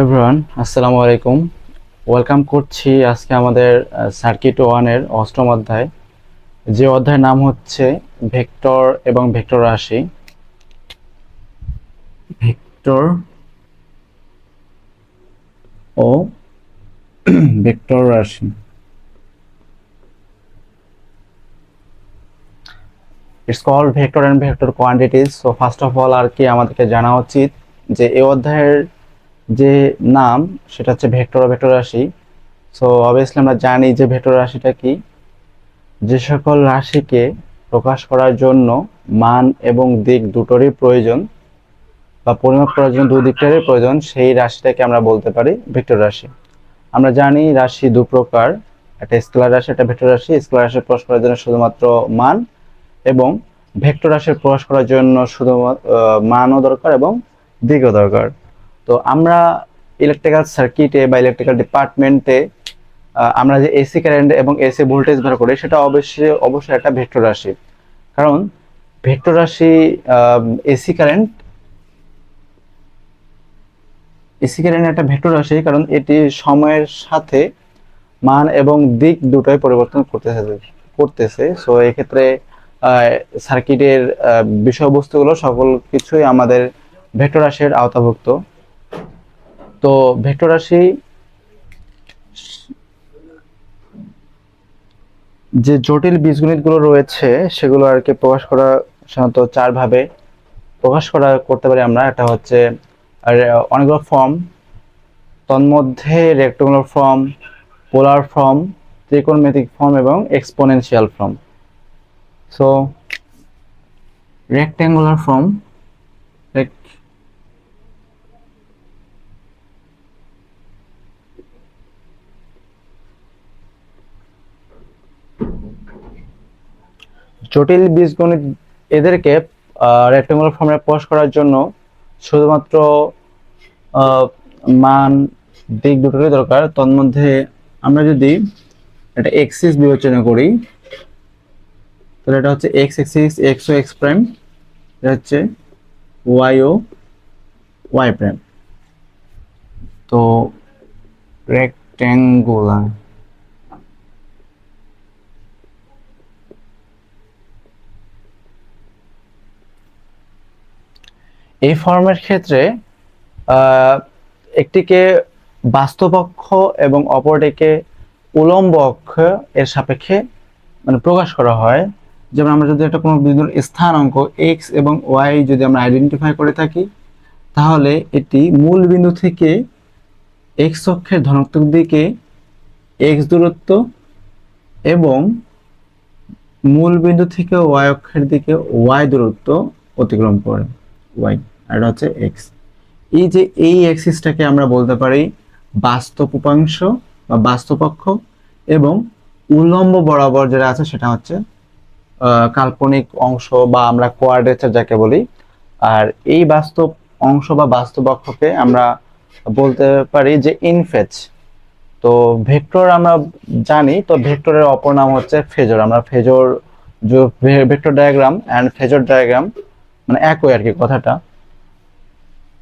Everyone, আসসালামু আলাইকুম। Welcome করছি আজকে আমাদের সার্কিট ওয়ানের অষ্টম অধ্যায়, যে অধ্যায়ের নাম হচ্ছে ভেক্টর এবং ভেক্টর রাশি। ভেক্টর ও ভেক্টর রাশি। It's called vector and vector quantities. So first of all আর কি আমাদেরকে জানা উচিত যে এই অধ্যায়ের যে নাম সেটা হচ্ছে ভেক্টর ও ভেক্টর রাশি। সো অবভিয়াসলি আমরা জানি যে ভেক্টর রাশিটা কি। যে সকল রাশিকে প্রকাশ করার জন্য মান এবং দিক দুটোরই প্রয়োজন বা পরিমাপ করার জন্য দুই দিকটারই প্রয়োজন, সেই রাশিটাকে আমরা বলতে পারি ভেক্টর রাশি। আমরা জানি রাশি দু প্রকার, একটা স্কেলার রাশি, একটা ভেক্টর রাশি। স্কেলার রাশি প্রকাশ করার জন্য শুধুমাত্র মান, এবং ভেক্টর রাশি প্রকাশ করার জন্য শুধুমাত্র মানও দরকার এবং দিকও দরকার। তো আমরা ইলেকট্রিক্যাল সার্কিটে বা ইলেকট্রিক্যাল ডিপার্টমেন্টে আমরা যে এসি কারেন্ট এবং এসি ভোল্টেজ বের করি সেটা অবশ্যই একটা ভেক্টর রাশি। কারণ ভেক্টর রাশি এসি কারেন্ট একটা ভেক্টর রাশি, কারণ এটি সময়ের সাথে মান এবং দিক দুটোই পরিবর্তন করতেছে। সো এক্ষেত্রে সার্কিটের বিষয়বস্তুগুলো সকল কিছুই আমাদের ভেক্টর রাশির আওতাভুক্ত। তো ভেক্টর রাশি যে জটিল বীজগণিতগুলো রয়েছে সেগুলো আর কি প্রকাশ করা সাধারণত চার ভাবে করতে পারি আমরা। একটা হচ্ছে অনেকগুলো ফর্ম, তন্মধ্যে রেক্টাঙ্গুলার ফর্ম, পোলার ফর্ম, ত্রিকোণমিতিক ফর্ম এবং exponential form. So rectangular form, জটিল বীজগণিত এদেরকে রেক্টাঙ্গুলার ফর্মে প্রকাশ করার জন্য শুধুমাত্র মান দিক দুটোরই দরকার। তন্মধ্যে আমরা যদি একটা এক্সিস বিবেচনা করি তাহলে এটা হচ্ছে এক্স এক্সিস, এক্স ও এক্স প্রাইম, এটা হচ্ছে ওয়াই ও ওয়াই প্রাইম। তো রেক্ট্যাঙ্গুলার এই ফর্মের ক্ষেত্রে একটিকে বাস্তব অক্ষ এবং অপরটিকে উলম্ব অক্ষ এর সাপেক্ষে মানে প্রকাশ করা হয়। যেমন আমরা যদি একটা কোনো বিন্দুর স্থানাঙ্ক এক্স এবং ওয়াই যদি আমরা আইডেন্টিফাই করে থাকি, তাহলে এটি মূল বিন্দু থেকে এক্স অক্ষের ধনাত্মক দিকে এক্স দূরত্ব এবং মূল বিন্দু থেকে ওয়াই অক্ষের দিকে ওয়াই দূরত্ব অতিক্রম করে, ওয়াই আর এটা হচ্ছে এক্স। এই যে এই অ্যাক্সিসটাকে আমরা বলতে পারি বাস্তব উপাংশ বা বাস্তব অক্ষ, এবং উল্লম্ব বরাবর যেটা আছে সেটা হচ্ছে কাল্পনিক অংশ বা আমরা কোয়াড্রেচার যাকে বলি। আর এই বাস্তব অংশ বা বাস্তব অক্ষকে আমরা বলতে পারি যে ইনফেজ। তো ভেক্টর আমরা জানি, তো ভেক্টরের অপর নাম হচ্ছে ফেজর। আমরা ফেজর, যে vector diagram and phasor diagram মানে একই আর কি কথাটা।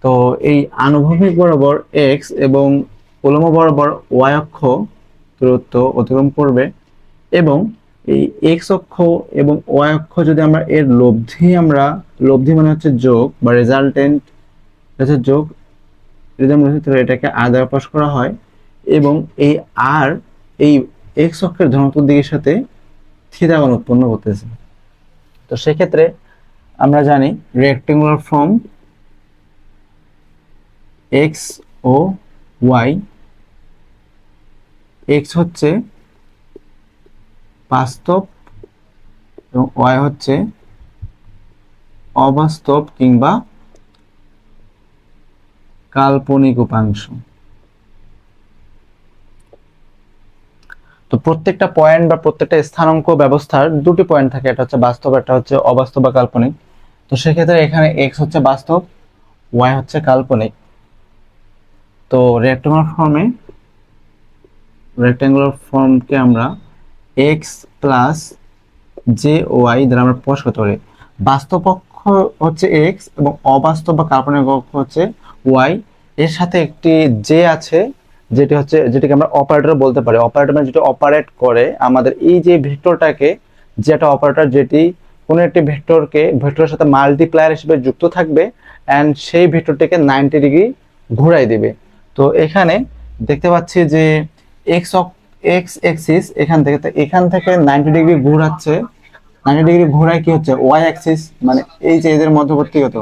তো এই আনুভূমিক বরাবর এক্স এবং উল্লম্ব বরাবর ওয়াই অক্ষ দূরত্ব অতিক্রম করবে, এবং এই এক্স অক্ষ এবং ওয়াই অক্ষ যদি আমরা এর লব্ধি মানে হচ্ছে যোগ বা রেজাল্টেন্ট হচ্ছে যোগ, যদি আমরা এটাকে আর দ্বারা প্রকাশ করা হয়, এবং এই আর এই এক্স অক্ষের ধনাত্মক দিকের সাথে থিটা কোণ উৎপন্ন করতেছে। তো সেক্ষেত্রে আমরা জানি রেক্টেঙ্গুলার ফর্ম এক্স ও ওয়াই, এক্স হচ্ছে বাস্তব এবং ওয়াই হচ্ছে অবাস্তব কিংবা কাল্পনিক উপাংশ। তো প্রত্যেকটা পয়েন্ট বা প্রত্যেকটা স্থানাঙ্ক ব্যবস্থার দুটি পয়েন্ট থাকে, একটা হচ্ছে বাস্তব, একটা হচ্ছে অবাস্তব বা কাল্পনিক। তো সেক্ষেত্রে এখানে এক্স হচ্ছে বাস্তব, ওয়াই হচ্ছে কাল্পনিক। তো রেক্ট্যাঙ্গুলার ফর্মকে আমরা এক্স প্লাস জে ওয়াই দ্বারা আমরা প্রকাশ করতে পারি। বাস্তব অক্ষ হচ্ছে এক্স এবং অবাস্তব বা কাল্পনিক অক্ষ হচ্ছে ওয়াই। এর সাথে একটি জে আছে, যেটাকে আমরা অপারেটর বলতে পারি। অপারেটর মানে যেটা অপারেট করে আমাদের এই যে ভেক্টরটাকে, যেটা অপারেটর যেটি কোনো একটি ভেক্টরের সাথে মাল্টিপ্লায়ার হিসেবে যুক্ত থাকবে অ্যান্ড সেই ভেক্টরটিকে 90 ডিগ্রি ঘুরাই দিবে। তো এখানে দেখতে পাচ্ছি যে এক্স এক্স অ্যাক্সিস এখান থেকে 90 ডিগ্রি ঘোরাচ্ছে। 90 ডিগ্রি ঘোরায় কি হচ্ছে, ওয়াই অ্যাক্সিস মানে এই যে এদের মধ্যবর্তী কত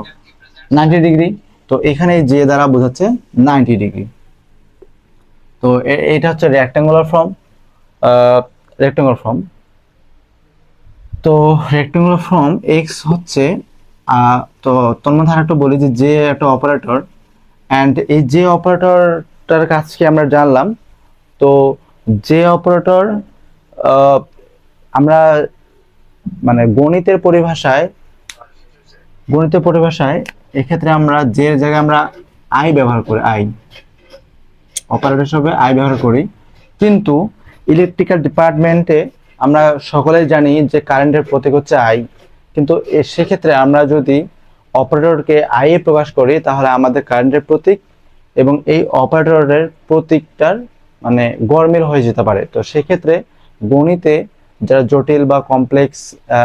90 ডিগ্রি। তো এখানে যে দ্বারা বোঝাচ্ছে 90 ডিগ্রি। তো এটা হচ্ছে রেক্ট্যাঙ্গুলার ফর্ম। রেক্ট্যাঙ্গুলার ফর্ম তো রেক্ট্যাঙ্গুলার ফর্ম এক্স হচ্ছে তো তোর মধ্যে আরেকটু বলি যে একটা অপারেটর, অ্যান্ড এই যে অপারেটরটার কাছে আমরা জানলাম। তো যে অপারেটর আমরা মানে গণিতের পরিভাষায় এক্ষেত্রে আমরা যে জায়গায় আমরা আই ব্যবহার করি, অপারেটর হিসেবে আই ব্যবহার করি। কিন্তু ইলেকট্রিক্যাল ডিপার্টমেন্টে আমরা সকলেই জানি যে কারেন্টের প্রতীক হচ্ছে আই। কিন্তু সেক্ষেত্রে আমরা যদি অপারেটরকে আই এ প্রকাশ করি তাহলে আমাদের কারেন্টের প্রতীক এবং এই অপারেটরের প্রতীকটার মানে গরমিল হয়ে যেতে পারে। তো সেক্ষেত্রে গণিতে যারা জটিল বা কমপ্লেক্স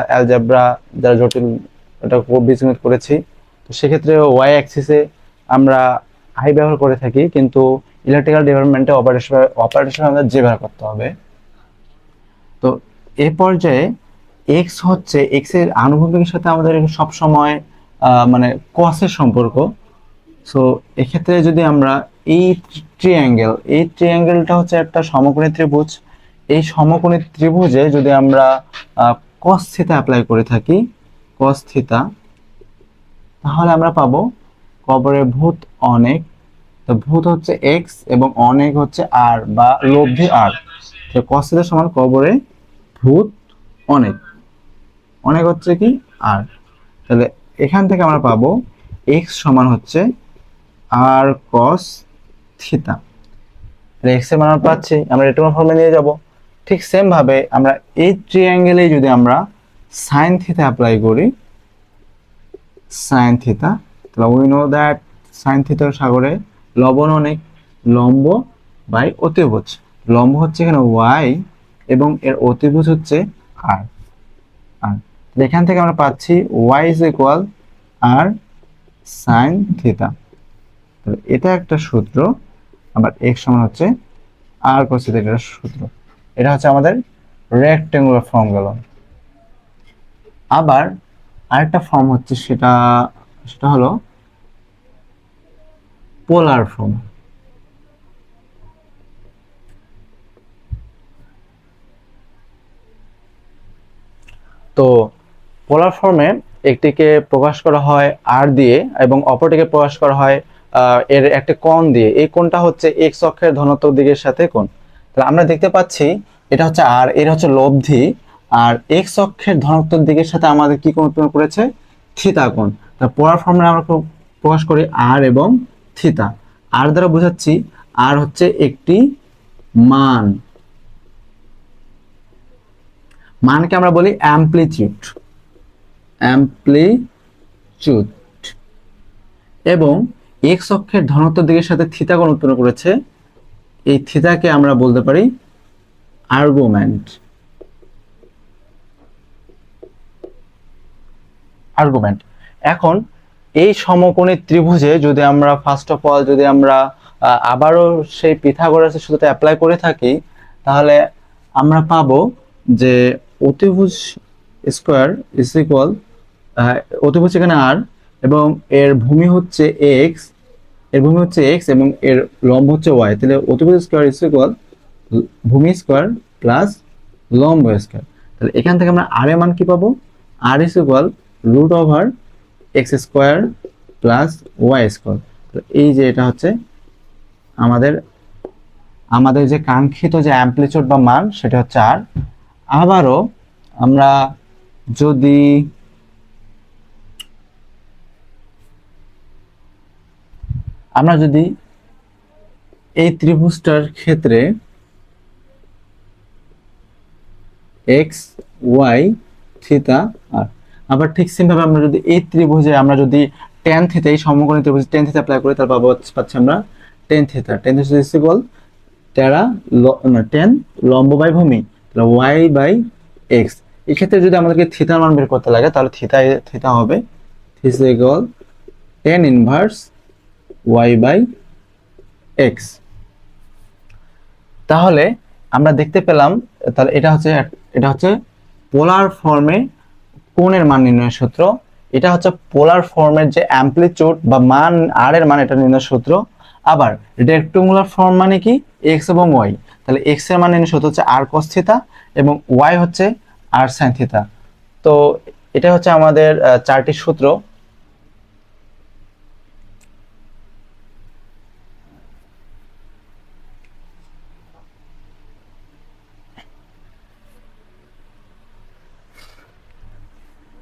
অ্যালজেব্রা, যারা জটিল এটা বীজগণিত করেছি, তো সেক্ষেত্রে ওয়াই অ্যাক্সিসে আমরা আই ব্যবহার করে থাকি, কিন্তু ইলেকট্রিক্যাল ডিপার্টমেন্টে অপারেটর আমাদের যে ব্যবহার করতে হবে। তো এই পর্যায়ে এক্স হচ্ছে এক্স এর আনুভূমিকের সাথে আমাদের সব সময় মানে কসের সম্পর্ক। সো এক্ষেত্রে যদি আমরা এই ট্রায়াঙ্গেলটা হচ্ছে একটা সমকোণী ত্রিভুজ। এই সমকোণী ত্রিভুজে যদি আমরা কস থিটা অ্যাপ্লাই করে থাকি, কস থিটা, তাহলে আমরা পাবো কবরে ভূত অনেক। তো ভূত হচ্ছে এক্স এবং অনেক হচ্ছে আর বা লব্ধি আর। তো কস থিটা সমান কবরে ভূত অনেক, অনেক হচ্ছে কি আর। তাহলে এখান থেকে আমরা পাবো এক্স সমান হচ্ছে আর কস থিটা। এক্স এর মান আমরা পাচ্ছি, আমরা রেক্ট্যাঙ্গুলার ফর্মে নিয়ে যাব। ঠিক সেম ভাবে আমরা এই ট্রায়াঙ্গেলে যদি আমরা সাইন থিটা অ্যাপ্লাই করি, সাইন থিটা, তাহলে উই নো দ্যাট সাইন থিটার সাগরে লবণ অনেক, লম্ব বাই অতিভুজ। লম্ব হচ্ছে এখানে ওয়াই এবং এর অতিভুজ হচ্ছে আর। এখান থেকে আমরা পাচ্ছি y is equal r sine theta. এটা একটা সূত্র। আবার এক্স সমান হচ্ছে আর কস থিটা, এটা সূত্র। এটা হচ্ছে আমাদের রেক্ট্যাঙ্গুলার ফর্ম গেল। আবার আরেকটা ফর্ম হচ্ছে সেটা হলো পোলার ফর্ম। তো পোলার ফর্মে একটিকে প্রকাশ করা হয় আর দিয়ে এবং অপরটিকে প্রকাশ করা হয় এর একটা কোণ দিয়ে। এই কোণটা হচ্ছে এক্স অক্ষের ধনাত্মক দিকের সাথে কোণ। তাহলে আমরা দেখতে পাচ্ছি এটা হচ্ছে আর, এর হচ্ছে লব্ধি, আর এক্স অক্ষের ধনাত্মক দিকের সাথে আমাদের কি কোণ উৎপন্ন করেছে, থিতা কোণ। তা পোলার ফর্মে আমরা প্রকাশ করি আর এবং থিতা। আর দ্বারা বোঝাচ্ছি আর হচ্ছে একটি মান, মানকে আমরা বলি অ্যামপ্লিটিউড, এবং এক্স অক্ষের ধনাত্মক দিকের সাথে থিতা কোণ উৎপন্ন করেছে। এই থিতাকে আমরা বলতে পারি আর্গুমেন্ট। এখন এই সমকোণী ত্রিভুজে যদি আমরা ফার্স্ট অফ অল যদি আমরা আবারও সেই পিথাগোরাসের সূত্রটা অ্যাপ্লাই করে থাকি, তাহলে আমরা পাবো যে অতিভুজ স্কয়ার ইজ ইকুয়াল, অতিভুজ এখানে আর এবং এর ভূমি হচ্ছে এক্স, এবং এর লম্ব হচ্ছে ওয়াই। তাহলে অতিভুজ স্কয়ার ইজ ইকুয়াল ভূমি স্কয়ার প্লাস লম্ব স্কয়ার। তাহলে এখান থেকে আমরা আর এর মান কি পাবো, r is equal root over x square plus y square. তো এই যে এটা হচ্ছে আমাদের যে কাঙ্ক্ষিত যে অ্যামপ্লিটিউড বা মান, সেটা হচ্ছে আর। আবারও আমরা যদি এই ত্রিভুজটার ক্ষেত্রে এক্স ওয়াই থিতা আর, আবার ঠিক সেম ভাবে আমরা যদি এই ত্রিভুজে আমরা যদি টেন থিটা, এই সমকোণী ত্রিভুজ টেন থিটা অ্যাপ্লাই করে তার পাচ্ছি আমরা tan theta. Tan theta is equal টেরা টেন লম্ব বাই ভূমি, তাহলে ওয়াই বাই এক্স। এক্ষেত্রে যদি আমাদেরকে থিটার মান বের করতে লাগে তাহলে থিটা হবে theta equal tan inverse y by x. তাহলে আমরা দেখতে পেলাম, তাহলে এটা হচ্ছে পোলার ফর্মে কোণের মান নির্ণয়ের সূত্র। এটা হচ্ছে পোলার ফর্মের যে অ্যামপ্লিটিউড বা মান আর এর মান এটা নির্ণয়ের সূত্র। আবার রেক্টাঙ্গুলার ফর্ম মানে কি এক্স এবং ওয়াই, তাহলে এক্স এর মান নির্ণয়ের সূত্র হচ্ছে আর কস থিটা এবং ওয়াই হচ্ছে আর সাইন থিটা। তো এটা হচ্ছে আমাদের চারটি সূত্র।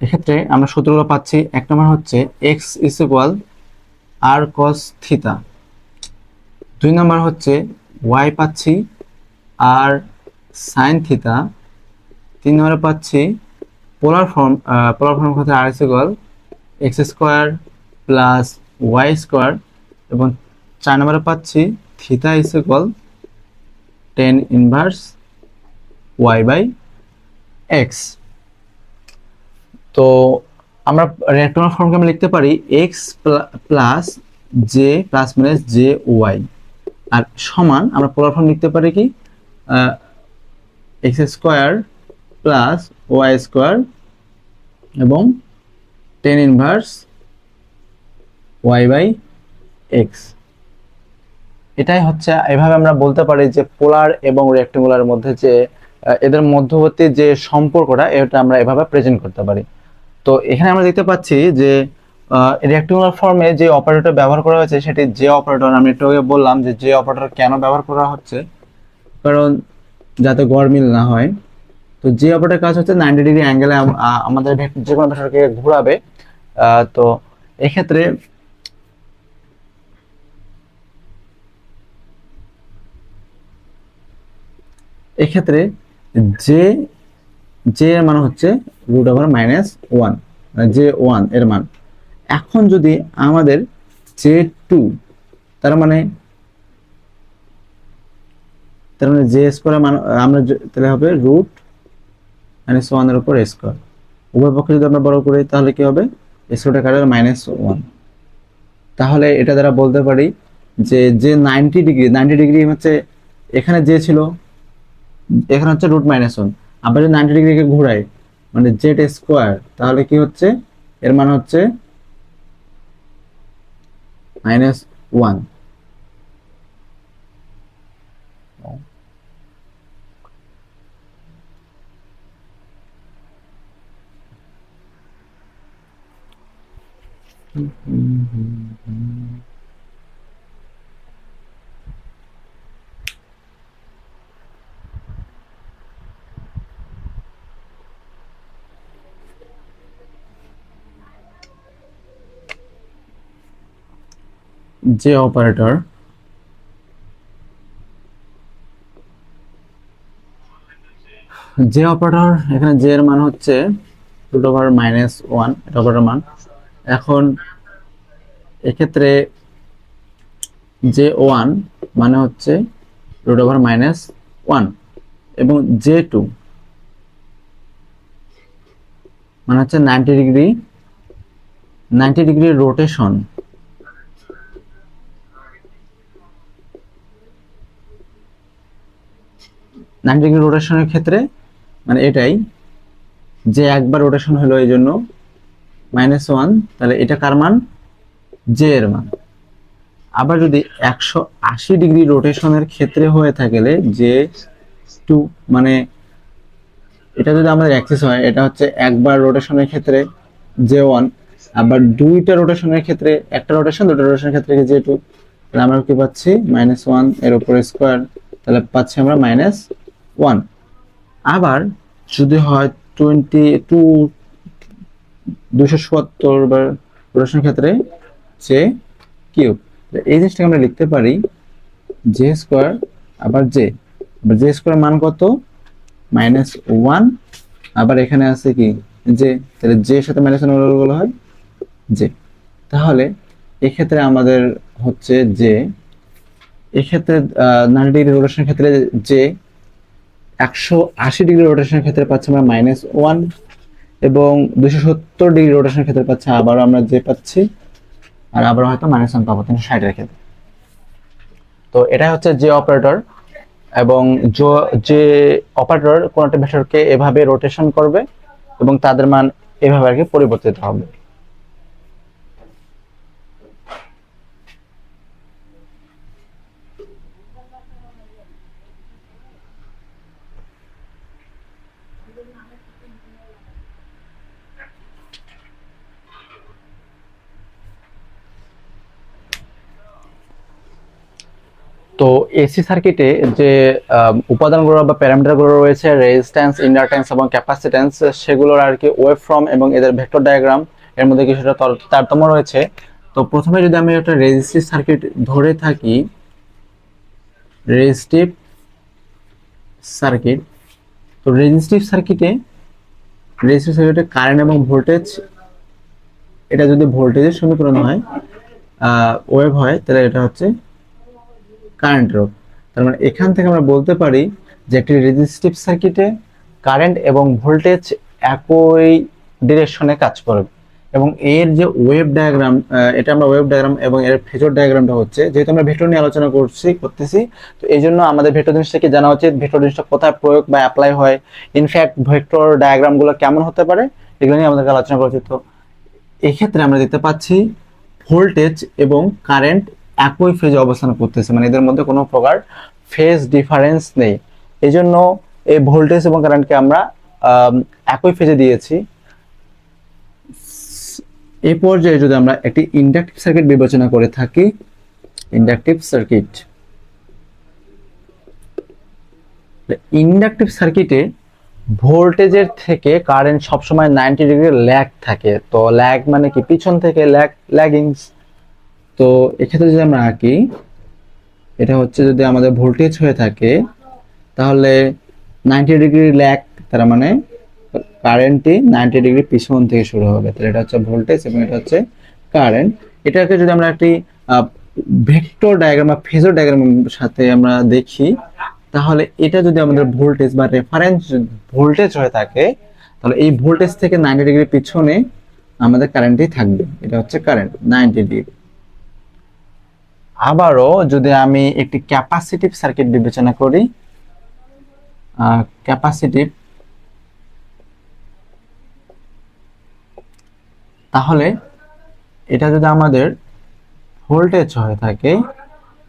এক্ষেত্রে আমরা সূত্রগুলো পাচ্ছি, এক নম্বর হচ্ছে x is equal r cos theta, দুই নম্বর হচ্ছে ওয়াই পাচ্ছি আর সাইন থিটা, তিন নম্বরে পাচ্ছি পোলার ফর্ম হচ্ছে r is equal x square plus y square, এবং চার নম্বরে পাচ্ছি theta is equal tan inverse y by x. তো আমরা রেক্টাঙ্গুলার ফর্মকে আমরা লিখতে পারি x plus j plus minus j y, আর সমান আমরা পোলার ফর্ম লিখতে পারি কি x square plus y square এবং tan inverse y by x. এটাই হচ্ছে, এভাবে আমরা বলতে পারি যে পোলার এবং রেক্টাঙ্গুলার মধ্যে যে এদের মধ্যবর্তী যে সম্পর্কটা, এটা আমরা এভাবে প্রেজেন্ট করতে পারি। তো এখানে আমরা দেখতে পাচ্ছি যে রেক্টাঙ্গুলার ফর্মে যে অপারেটর ব্যবহার করা হয়েছে সেটি যে অপারেটর। আমি একটু আগে বললাম যে যে অপারেটর কেন ব্যবহার করা হচ্ছে, কারণ যাতে গড়মিল না হয়। তো যে অপারেটরের কাজ হচ্ছে 90 ডিগ্রি অ্যাঙ্গেলে আমাদের যে কোনো ভেক্টরকে ঘোরাবে। তো এক্ষেত্রে যে এর মান হচ্ছে রুট ওভার মাইনাস ওয়ান, মানে যে ওয়ান এর মান। এখন যদি আমাদের জে টু, তার মানে জে স্কোয়ার মান আমরা তাহলে হবে রুট মাইনাস ওয়ান এর উপর স্কোয়ার। উভয় পক্ষে যদি আমরা বড় করি তাহলে কি হবে, স্কোয়ারটা কাটাবে মাইনাস ওয়ান। তাহলে এটা দ্বারা বলতে পারি যে 90 ডিগ্রি হচ্ছে এখানে যে ছিল, এখানে হচ্ছে রুট মাইনাস ওয়ান। আবার যদি 90 ডিগ্রিকে ঘোরাই মানে জেড স্কোয়ার, তাহলে কি হচ্ছে এর মান হচ্ছে মাইনাস ওয়ান। যে অপারেটর এখানে যে এর মান হচ্ছে রুট ওভার মাইনাস ওয়ান, এটা অপারেটর মান। এখন এক্ষেত্রে যে ওয়ান মানে হচ্ছে রুট ওভার মাইনাস ওয়ান, এবং জে টু মানে হচ্ছে 90 ডিগ্রি রোটেশন। রোটেশনের ক্ষেত্রে মানে এটাই যে একবার রোটেশন হলো এই জন্য মাইনাস ওয়ান, তাহলে এটা কার মান, জে এর মান। আবার যদি 180 ডিগ্রি রোটেশনের ক্ষেত্রে হয়ে থাকলে যে টু, মানে এটা যদি আমাদের অ্যাক্সিস হয়, এটা হচ্ছে একবার রোটেশনের ক্ষেত্রে জে ওয়ান, আবার দুইটা রোটেশনের ক্ষেত্রে, একটা রোটেশন দুটো রোটেশনের ক্ষেত্রে যে টু, তাহলে আমরা কি পাচ্ছি মাইনাস ওয়ান এর উপর স্কোয়ার, তাহলে পাচ্ছি আমরা মাইনাস ওয়ান। আবার যদি হয় 270 বার রোটেশনের ক্ষেত্রে জে কিউব, এই জিনিসটাকে আমরা লিখতে পারি জে স্কোয়ার আবার জে স্কোয়ার মান কত, মাইনাস ওয়ান। আবার এখানে আছে কি যে, তাহলে জে এর সাথে মাইনাস ওয়ান বলা হয় জে। তাহলে এক্ষেত্রে আমাদের হচ্ছে যে এক্ষেত্রে 90 ডিগ্রি রোটেশনের ক্ষেত্রে যে 180 ডিগ্রি রোটেশনের ক্ষেত্রে পাচ্ছি আমরা -1, এবং 270 ডিগ্রি রোটেশনের ক্ষেত্রে পাচ্ছি আবারও আমরা যে পাচ্ছি, আর আবার হয়তো -1 পাবো 360 এর ক্ষেত্রে। তো এটা হচ্ছে যে অপারেটর, এবং যে অপারেটর কোন একটা ভেক্টরকে এভাবে রোটেশন করবে এবং তাদের মান এভাবে আর কি পরিবর্তিত হবে। তো এসি সার্কিটে যে উপাদানগুলো বা প্যারামিটারগুলো রয়েছে, রেজিস্ট্যান্স, ইন্ডাকট্যান্স এবং ক্যাপাসিট্যান্স, সেগুলোর আর কি ওয়েভ ফর্ম এবং এদের ভেক্টর ডায়াগ্রাম এর মধ্যে কিছুটা তারতম্য রয়েছে। তো প্রথমে যদি আমি একটা রেজিস্টিভ সার্কিট ধরে থাকি, রেজিস্টিভ সার্কিট, তো রেজিস্টিভ সার্কিটে কারেন্ট এবং ভোল্টেজ, এটা যদি ভোল্টেজের সমীকরণ হয়, ওয়েভ হয়, তাহলে এটা হচ্ছে কারেন্ট ড্রপ। তার মানে এখান থেকে আমরা বলতে পারি যে একটি রেজিস্টিভ সার্কিটে কারেন্ট এবং ভোল্টেজ একই ডিরেকশনে কাজ করবে, এবং এর যে ওয়েভ ডায়াগ্রাম, এটা আমরা ওয়েভ ডায়াগ্রাম এবং এর ফেজর ডায়াগ্রামটা হচ্ছে, যেহেতু আমরা ভেক্টর নিয়ে আলোচনা করতেছি, তো এই জন্য আমাদের ভেক্টর জিনিসটাকে জানা উচিত, ভেক্টর জিনিসটা কোথায় প্রয়োগ বা অ্যাপ্লাই হয়, ইনফ্যাক্ট ভেক্টর ডায়াগ্রামগুলো কেমন হতে পারে, এগুলো নিয়ে আমাদেরকে আলোচনা করা উচিত। তো এক্ষেত্রে আমরা দেখতে পাচ্ছি ভোল্টেজ এবং কারেন্ট একই ফেজে অবস্থান করতেছে, মানে এদের মধ্যে কোনো প্রকার ফেজ ডিফারেন্স নেই। এই জন্য এই ভোল্টেজ এবং কারেন্টকে আমরা একই ফেজে দিয়েছি। এই পর্যায়ে যদি আমরা একটি ইন্ডাকটিভ সার্কিট বিবেচনা করে থাকি, ইন্ডাকটিভ সার্কিটে ভোল্টেজের থেকে কারেন্ট সবসময় 90 ডিগ্রি ল্যাগ থাকে। তো ল্যাগ মানে কি? পিছন থেকে ল্যাগিংস। তো এক্ষেত্রে যদি আমরা আঁকি, এটা হচ্ছে যদি আমাদের ভোল্টেজ হয়ে থাকে, তাহলে 90 ডিগ্রি ল্যাগ, তার মানে কারেন্টটি 90 ডিগ্রি পিছন থেকে শুরু হবে। তাহলে এটা হচ্ছে ভোল্টেজ এবং এটা হচ্ছে কারেন্ট। এটাকে যদি আমরা একটি ভেক্টর ডায়াগ্রাম বা ফেজর ডায়াগ্রামের সাথে আমরা দেখি, তাহলে এটা যদি আমাদের ভোল্টেজ বা রেফারেন্স ভোল্টেজ হয়ে থাকে, তাহলে এই ভোল্টেজ থেকে 90 ডিগ্রি পিছনে আমাদের কারেন্টই থাকবে। এটা হচ্ছে কারেন্ট 90 ডিগ্রি। আবারও যদি আমি একটি ক্যাপাসিটিভ সার্কিট বিবেচনা করি, ক্যাপাসিটিভ, তাহলে এটা যদি আমাদের ভোল্টেজ হয়ে থাকে,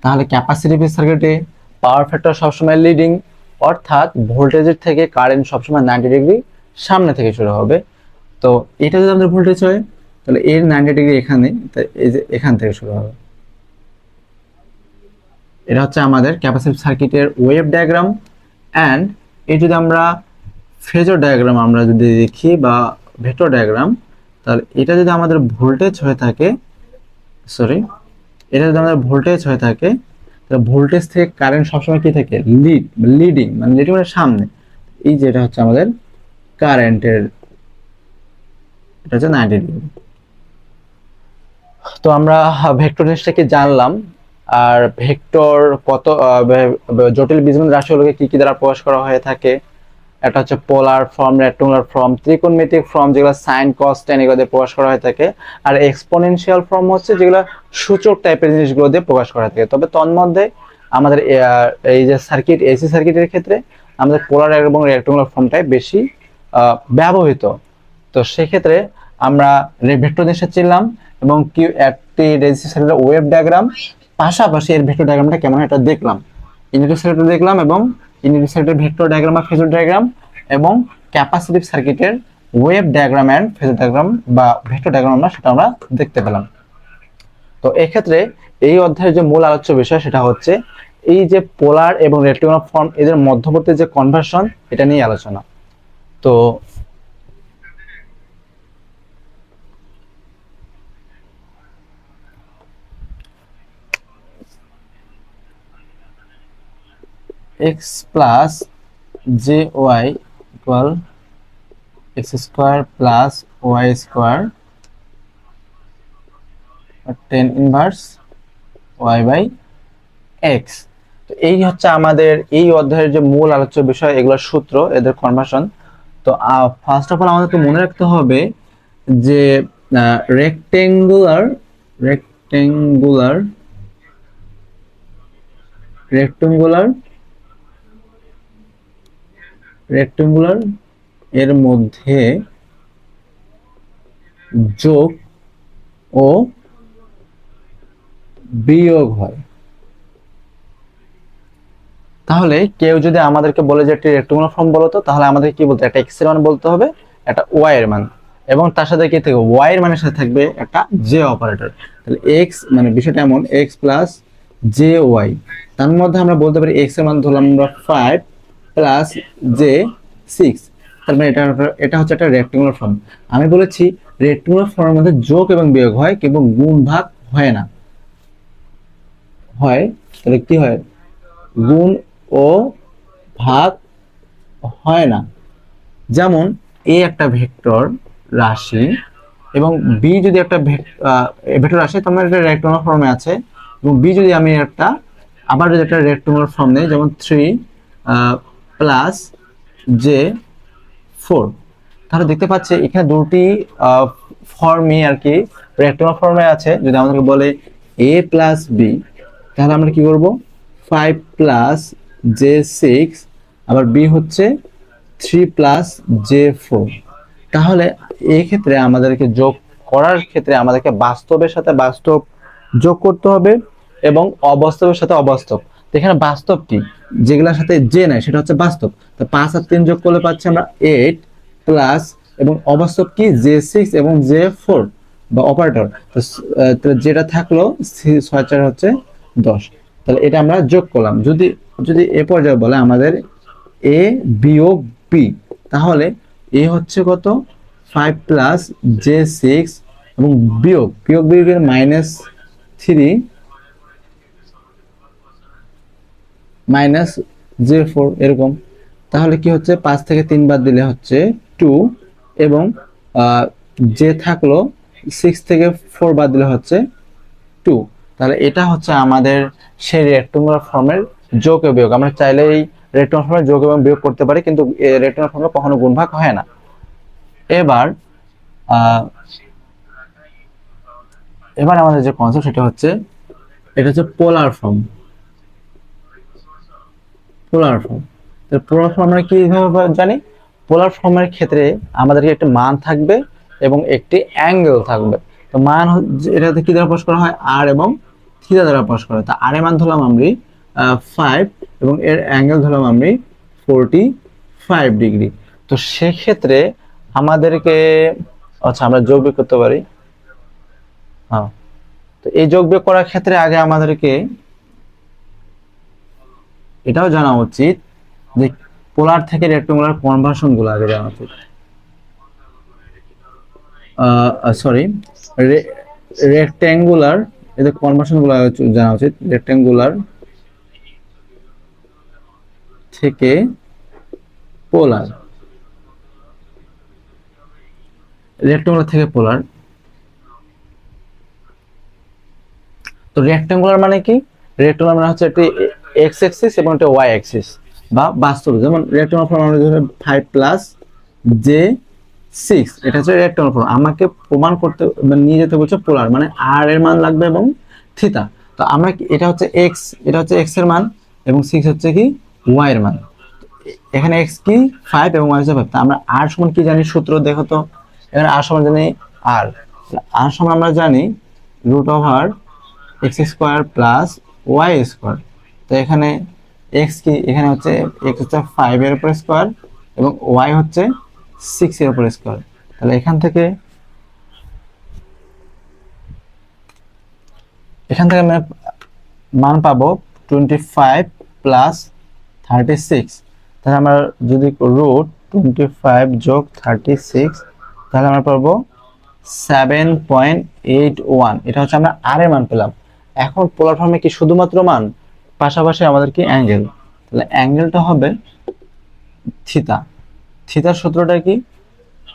তাহলে ক্যাপাসিটিভ সার্কিটে পাওয়ার ফ্যাক্টর সবসময় লিডিং, অর্থাৎ ভোল্টেজের থেকে কারেন্ট সবসময় 90 ডিগ্রি সামনে থেকে শুরু হবে। তো এটা যদি আমাদের ভোল্টেজ হয়, তাহলে এর 90 ডিগ্রি এখানে, এই যে এখান থেকে শুরু হবে। এটা হচ্ছে আমাদের ক্যাপাসিটিভ সার্কিটের ওয়েভ ডায়াগ্রাম। অ্যান্ড এই যদি আমরা ফেজর ডায়াগ্রাম আমরা যদি দেখি বা ভেক্টর ডায়াগ্রাম, তাহলে এটা যদি আমাদের ভোল্টেজ হয়ে থাকে, এটা যদি আমাদের ভোল্টেজ হয়ে থাকে, তাহলে ভোল্টেজ থেকে কারেন্ট সবসময় কি থাকে? লিডিং, মানে লিডিং মানে সামনে। এই যে এটা হচ্ছে আমাদের কারেন্টের, এটা হচ্ছে 90 ডিগ্রি। তো আমরা ভেক্টর জিনিসটাকে জানলাম। আর ভেক্টর কত জটিল বীজগণিত রাশিগুলোকে কি কি দ্বারা প্রকাশ করা হয়ে থাকে? একটা হচ্ছে পোলার ফর্ম, রেক্টাঙ্গুলার ফর্ম, ত্রিকোণমিতিক ফর্ম, যেগুলো সাইন কস টেন এগুলো দিয়ে প্রকাশ করা হয়ে থাকে। আর এক্সপোনেনশিয়াল ফর্ম হচ্ছে যেগুলো সূচক টাইপের জিনিসগুলো দিয়ে প্রকাশ করা থাকে। তবে তন্মধ্যে আমাদের এই যে সার্কিট, এসি সার্কিটের ক্ষেত্রে আমাদের পোলার এবং রেক্টাঙ্গুলার ফর্মটাই বেশি ব্যবহৃত। তো সেক্ষেত্রে আমরা ভেক্টর জিনিসটা চিনলাম, এবং কি একটি রেজিস্ট্যান্স সার্কিটের ওয়েভ ডায়াগ্রাম, পাশাপাশি এর ভেক্টর ডায়াগ্রামটা কেমন এটা দেখলাম, ইন্ডাকটিভ সার্কিট দেখলাম, এবং ইন্ডাকটিভ সার্কিটের ভেক্টর ডায়াগ্রাম বা ফেজর ডায়াগ্রাম, এবং ক্যাপাসিটিভ সার্কিটের wave diagram and phasor diagram বা ভেক্টর ডায়াগ্রাম সেটা আমরা দেখতে পেলাম। তো এক্ষেত্রে এই অধ্যায়ের যে মূল আলোচ্য বিষয় সেটা হচ্ছে এই যে পোলার এবং রেক্টাঙ্গুলার ফর্ম, এদের মধ্যবর্তী যে কনভার্সন, এটা নিয়ে আলোচনা। তো x plus j y equal x square plus y square tan inverse y by x. তো এই হচ্ছে আমাদের এই অধ্যায়ের যে মূল আলোচ্য বিষয়, এগুলোর সূত্র, এদের কনভার্সন। তো ফার্স্ট অফ অল আমাদেরকে মনে রাখতে হবে যে রেক্টেঙ্গুলার রেক্টেঙ্গুলার রেক্টেঙ্গুলার রেক্টেঙ্গুলার এর মধ্যে যোগ ও বিয়োগ হয়। তাহলে কেউ যদি আমাদেরকে বলে যে একটি রেক্টেঙ্গুলার ফর্ম বলো তো, তাহলে আমাদের কি বলতে, একটা এক্স এর মান বলতে হবে, একটা ওয়াই এর মান, এবং তার সাথে কি থাকবে, ওয়াই এর মানের সাথে থাকবে একটা জে অপারেটর। তাহলে এক্স মানে বিষয়টা এমন, এক্স প্লাস জে ওয়াই, তার মধ্যে আমরা বলতে পারি এক্স এর মান ধরলাম আমরা 5 প্লাস জে 6। তার মানে এটা হচ্ছে একটা রেক্টেঙ্গুলার ফর্ম। আমি বলেছি রেক্টেঙ্গুলার ফর্মের মধ্যে যোগ এবং বিয়োগ হয় কিন্তু গুণ ভাগ হয় না। হয় তাহলে কি হয়, গুণ ও ভাগ হয় না। যেমন এ একটা ভেক্টর রাশি এবং বি যদি একটা ভেক্টর রাশি, তার মানে এটা রেক্টেঙ্গুলার ফর্মে আছে, এবং বি যদি আমি একটা আবার যদি একটা রেক্টেঙ্গুলার ফর্ম নেই, যেমন 3 প্লাস জে 4, তাহলে দেখতে পাচ্ছি এখানে দুটি ফর্মই আর কি রেক্টেঙ্গুলার ফর্মে আছে। যদি আমাদেরকে বলে এ প্লাস বি, তাহলে আমরা কি করব, 5 প্লাস জে 6, আবার বি হচ্ছে 3 প্লাস জে 4। তাহলে এই ক্ষেত্রে আমাদেরকে যোগ করার ক্ষেত্রে আমাদেরকে বাস্তবের সাথে বাস্তব যোগ করতে হবে এবং অবাস্তবের সাথে অবাস্তব। তো এখানে বাস্তব কি, যেগুলোর সাথে যে নাই সেটা হচ্ছে বাস্তব। তো 5 আর 3 যোগ করলে পাচ্ছি আমরা 8 প্লাস, এবং অবাস্তব কি জে 6 এবং জে 4 বা অপারেটর। তো যেটা থাকলো 6 4 হচ্ছে 10। তাহলে এটা আমরা যোগ করলাম। যদি যদি এ পর্যায়ে বলে আমাদের এ বিয়োগ বি, তাহলে এ হচ্ছে কত, 5 প্লাস জে 6 এবং বিয়োগ বিয়োগ বিয়োগের -3 জে 4 এরকম। তাহলে কি হচ্ছে, 5 থেকে 3 বাদ দিলে হচ্ছে 2, এবং যে থাকলো 6 থেকে 4 বাদ দিলে হচ্ছে 2। তাহলে এটা হচ্ছে আমাদের সেই রেক্টেঙ্গুলার ফর্মের যোগ ও বিয়োগ। আমরা চাইলেই রেক্টেঙ্গুলার ফর্মে যোগ এবং বিয়োগ করতে পারি, কিন্তু রেক্টেঙ্গুলার ফর্মে কখনো গুণভাগ হয় না। এবার এবার আমাদের যে কনসেপ্ট সেটা হচ্ছে, এটা হচ্ছে পোলার ফর্ম। পোলার ফর্ম, তো পোলার ফর্ম আমরা কিভাবে জানি, পোলার ফর্মের ক্ষেত্রে আমাদেরকে একটা মান থাকবে এবং একটি অ্যাঙ্গেল থাকবে। তো মান এটাতে কি দ্বারা প্রকাশ করা হয়, আর এবং থিটা দ্বারা প্রকাশ করা হয়। তা আর এর মান ধরলাম আমরা 5 এবং এর অ্যাঙ্গেল ধরলাম আমরা 45 ডিগ্রি। তো সেক্ষেত্রে আমাদেরকে, আচ্ছা আমরা যোগ বিয়োগ করতে পারি। হ্যাঁ, তো এই যোগ বিয়োগ করার ক্ষেত্রে আগে আমাদেরকে এটাও জানা উচিত যে পোলার থেকে রেক্টেঙ্গুলার কনভার্সন গুলো আগে জানা উচিত। সরি, রেক্টেঙ্গুলার এদের কনভার্সন গুলো জানা উচিত। রেক্টেঙ্গুলার থেকে পোলার, রেক্টেঙ্গুলার থেকে পোলার। তো রেক্টেঙ্গুলার মানে কি, রেক্টেঙ্গুলার মানে হচ্ছে একটি এক্স অ্যাক্সিস এবং একটা ওয়াই অ্যাক্সিস বা বাস্তব। যেমন রেক্টেঙ্গুলার ফর্ম আমরা ধরে 5 প্লাস জে 6, এটা হচ্ছে রেক্টেঙ্গুলার ফর্ম। আমাকে প্রমাণ করতে মানে নিয়ে যেতে বলছে পোলার, মানে আর এর মান লাগবে এবং থিটা। তো আমরা এটা হচ্ছে এক্স, এটা হচ্ছে এক্স এর মান, এবং 6 হচ্ছে কি ওয়াই এর মান। এখানে এক্স কি 5 এবং ওয়াই হচ্ছে 5। তা আমরা আর সমান কি জানি, সূত্র দেখো তো। এখানে আর সমান জানি আর, আর সমান আমরা জানি root over x square plus y square. তো এখানে এক্স কি, এখানে হচ্ছে এক্স হচ্ছে 5 এর উপর স্কোয়ার এবং ওয়াই হচ্ছে 6 এর উপর স্কোয়ার। তাহলে এখান থেকে আমরা মান পাবো 25 প্লাস 36। তাহলে আমরা যদি রুট 25 যোগ 36, তাহলে আমরা পাবো 7.81। এটা হচ্ছে আমরা আর এর মান পেলাম। এখন পোলার ফর্মে কি শুধুমাত্র মান, পাশাপাশি আমাদের কি অ্যাঙ্গেল। তাহলে অ্যাঙ্গেলটা হবে থিটা। থিটার সূত্রটা কি,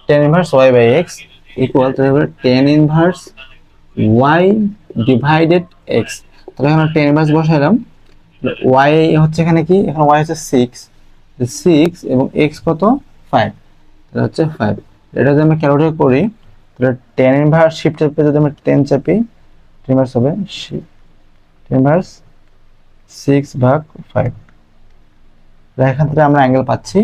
tan inverse y by x equal to tan inverse y divided x. তাহলে এখানে টেন ইনভার্স বসাইলাম, ওয়াই হচ্ছে এখানে কি, এখানে ওয়াই হচ্ছে সিক্স, সিক্স এবং এক্স কত, ফাইভ, তাহলে হচ্ছে ফাইভ। এটা যদি আমরা ক্যালকুলেট করি তাহলে টেন ইনভার্স শিফট চাপে যদি আমরা টেন চাপি, টেন ইনভার্স হবে টেন ইনভার্স সিক্স ভাগ ফাইভ। এখান থেকে আমরা অ্যাঙ্গেল পাচ্ছি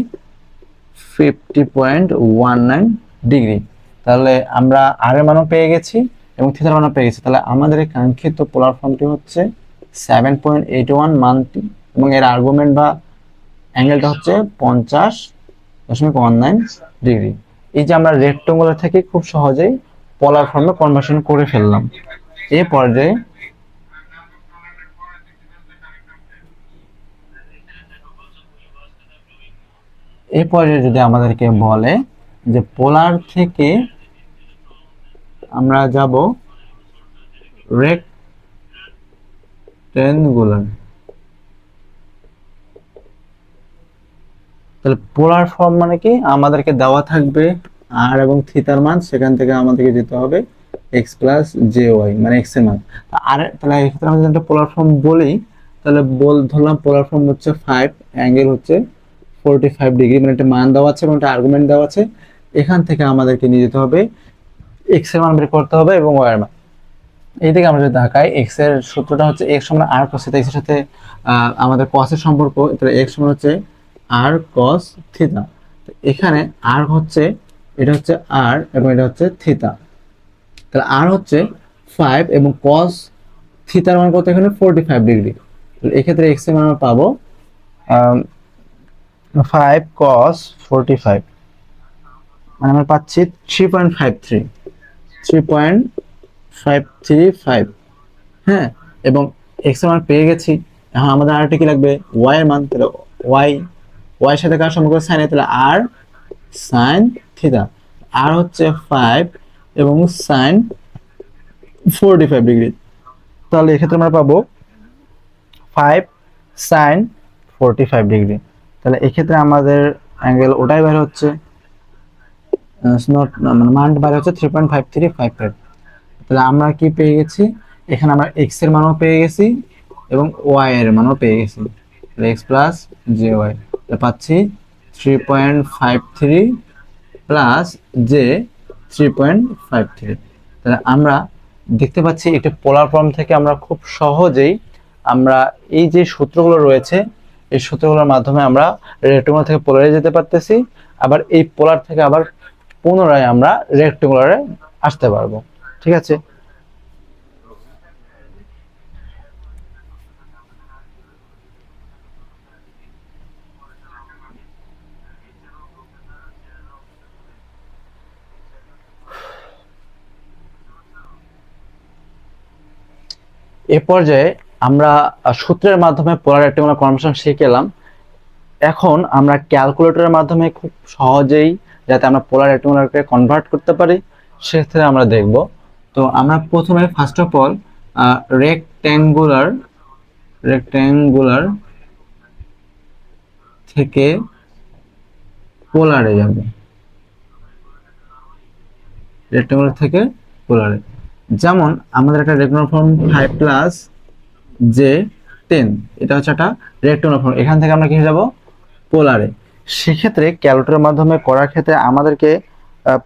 50.19 ডিগ্রি। তাহলে আমরা আর এর মানও পেয়ে গেছি এবং থিটার মানও পেয়ে গেছি। তাহলে আমাদের এই কাঙ্ক্ষিত পোলার ফর্মটি হচ্ছে 7.81 মানটি, এবং এর আর্গুমেন্ট বা অ্যাঙ্গেলটা হচ্ছে 50.19 ডিগ্রি। এই যে আমরা রেক্টাঙ্গুলার থেকে খুব সহজেই পোলার ফর্মে কনভার্সন করে ফেললাম। এই পর্যায়ে যদি আমাদেরকে বলে যে পোলার থেকে আমরা যাব রেক্টেঙ্গুলার, তাহলে পোলার ফর্ম মানে কি, আমাদেরকে দেওয়া থাকবে আর এবং থিটার মান, সেখান থেকে আমাদেরকে যেতে হবে এক্স প্লাস জে ওয়াই, মানে এক্স এর মান। আর তাহলে এক্ষেত্রে আমরা যদি একটা পোলার ফর্ম বলি, তাহলে ধরলাম পোলার ফর্ম হচ্ছে 5, অ্যাঙ্গেল হচ্ছে 45 ডিগ্রি, মানে একটা মান দেওয়া আছে এবং একটা আর্গুমেন্ট দেওয়া আছে। এখান থেকে আমাদেরকে নিয়ে যেতে হবে এক্স এর মান বের করতে হবে এবং ওয়াই এর মান। এই দিকে আমরা যদি তাকাই, এক্স এর সূত্রটা হচ্ছে এক্স সমান আর কস থিটা, এক্স এর সাথে আমাদের cos এর সম্পর্ক, তাহলে এক্স সমান হচ্ছে আর কস থিটা। এখানে আর হচ্ছে, এটা হচ্ছে আর এবং এটা হচ্ছে থিটা, তাহলে আর হচ্ছে 5 এবং cos থিটার মান কত, এখানে 45 ডিগ্রি। তাহলে এক্ষেত্রে এক্স এর মান আমরা পাবো 5 cos 45, মানে আমরা পাচ্ছি 3.53, 3.535। হ্যাঁ, এবং এক্স এর মান পেয়ে গেছি। এখন আমাদের আরেকটা কি লাগবে, ওয়াই এর মান। তাহলে ওয়াই, ওয়াই এর সাথে কার সম্পর্ক, সাইন এ, তাহলে আর সাইন থিটা। আর হচ্ছে 5 এবং সাইন 45 ডিগ্রি। তাহলে এক্ষেত্রে আমরা পাবো 5 সাইন 45 ডিগ্রি। তাহলে এক্ষেত্রে আমাদের অ্যাঙ্গেল ওটাই বের হচ্ছে, নট মানে মান বের হচ্ছে 3.5355। তাহলে আমরা কি পেয়ে গেছি, এখানে আমরা এক্স এর মানও পেয়ে গেছি এবং ওয়াই এর মানও পেয়ে গেছি, এক্স প্লাস জে ওয়াই পাচ্ছি 3.53 প্লাস জে 3.53। তাহলে আমরা দেখতে পাচ্ছি একটা পোলার ফর্ম থেকে আমরা খুব সহজেই আমরা এই যে সূত্রগুলো রয়েছে, এই সূত্রগুলোর মাধ্যমে আমরা রেক্টেঙ্গুলার থেকে পোলারে যেতে পারতেছি, আবার এই পোলার থেকে আবার পুনরায় আমরা রেক্টেঙ্গুলারে আসতে পারবো। ঠিক আছে, এ পর্যায়ে আমরা সূত্রের মাধ্যমে পোলার রেক্টেঙ্গুলার কনভার্সন শিখলাম। এখন আমরা ক্যালকুলেটরের মাধ্যমে খুব সহজেই যাতে আমরা পোলার রেক্টেঙ্গুলারকে কনভার্ট করতে পারি সেক্ষেত্রে আমরা দেখব। তো আমরা প্রথমে ফার্স্ট অফ অল রেক্টেঙ্গুলার থেকে পোলারে যাব, রেক্টেঙ্গুলার থেকে পোলারে। যেমন আমাদের একটা রেক্টেঙ্গুলার ফর্ম 5 প্লাস জে 10, এটা হচ্ছে একটা রেক্টেঙ্গুলার ফর্ম, এখান থেকে আমরা কি যাব, পোলারে। সেক্ষেত্রে ক্যালকুলেটরের মাধ্যমে করার ক্ষেত্রে আমাদেরকে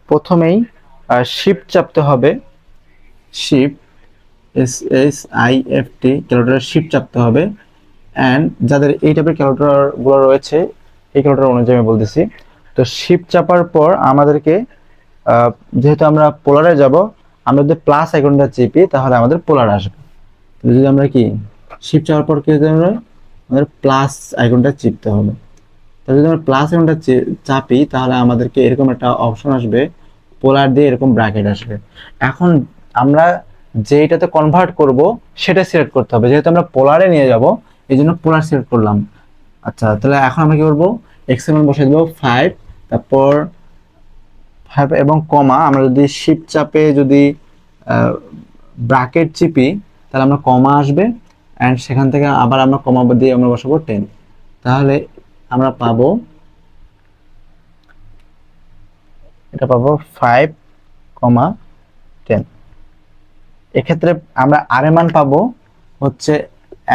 প্রথমেই শিফট চাপতে হবে, শিফট SHIFT, ক্যালকুলেটরের শিফট চাপতে হবে। অ্যান্ড যাদের এই টাইপের ক্যালকুলেটরগুলো রয়েছে, এই ক্যালকুলেটর অনুযায়ী আমি বলতেছি, তো শিফট চাপার পর আমাদেরকে যেহেতু আমরা পোলারে যাব, আমরা যদি প্লাস আইকনটা চেপি তাহলে আমাদের পোলার আসবে। যদি আমরা কি শিফট চাপার পর কি আমাদের প্লাস আইকনটা চিপতে হবে। তাহলে যদি আমরা প্লাস আইকনটা চাপি তাহলে আমাদেরকে এরকম একটা অপশন আসবে, পোলার দিয়ে এরকম ব্র্যাকেট আসবে। এখন আমরা যেটাতে কনভার্ট করব সেটা সিলেক্ট করতে হবে, যেহেতু আমরা পোলারে নিয়ে যাব এই জন্য পোলার সিলেক্ট করলাম। আচ্ছা, তাহলে এখন আমরা কি করবো, এক্স এর মান বসাই দেবো 5, তারপর 5 এবং কমা, আমরা যদি শিফট চাপে যদি ব্র্যাকেট চিপি তাহলে আমরা কমা আসবে, অ্যান্ড সেখান থেকে আবার আমরা কমা দিয়ে আমরা বসাবো 10। তাহলে আমরা পাবো, এটা পাবো 5, 10। এক্ষেত্রে আমরা আর এর মান পাবো হচ্ছে